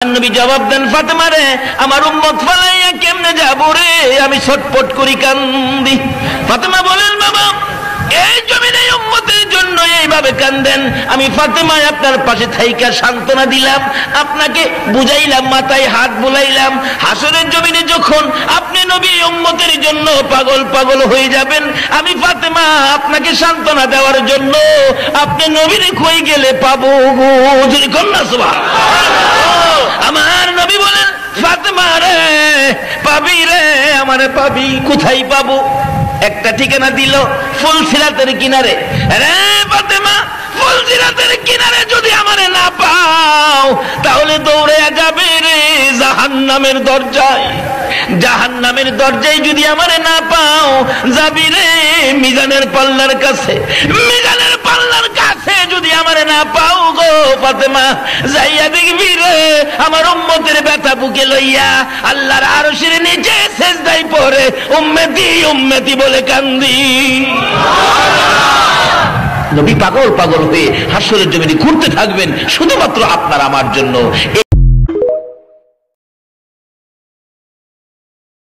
নবী জবাব দেন, ফাতেমা রে, আমার উম্মত ফালাইয়া কেমনে যাবো রে, আমি ছটপট করি কান্দি। ফাতেমা বলেন, বাবা এই জমিনে উম্মতের জন্য এইভাবে কান্দেন। আমি ফাতেমা আপনার পাশে থাইকা সান্ত্বনা দিলাম, আপনাকে বুঝাইলাম, মাথায় হাত বুলাইলাম। হাসরের জমিনে যখন আপনি নবী উম্মতের জন্য পাগল পাগল হয়ে যাবেন, আমি ফাতেমা আপনাকে সান্ত্বনা দেওয়ার জন্য আপনি নবীর কই গেলে পাবো গো, যদি কন্যা সুবহানাল্লাহ। আমার নবী বলেন, ফাতেমা রে, পাবি রে, আমারে পাবি। কোথায় পাবো? একটা ঠিকানা দিল, ফুলসিরাতের কিনারে। রে ফাতেমা, ফুলসিরাতের কিনারে যদি আমারে না পাও, তাহলে দৌড়ে যাবে রে জাহান্নামের দরজায়। জাহান্নামের দরজায় যদি আমারে না পাও, যাবি রে মিজানের পাল্লার কাছে। মিজানের পাল্লার কাছে যদি আমারে না পাও গো ফাতেমা, যাইয়া দেখবি রে আমার উম্মতের ব্যথা বুকে লইয়া আল্লাহর আরশের নিচে সেজদায় পড়ে উম্মতি উম্মতি বলে কান্দি। নবী পাগল পাগল হয়ে হাসরের জমিনে ঘুরতে থাকবেন শুধুমাত্র আপনার আমার জন্য।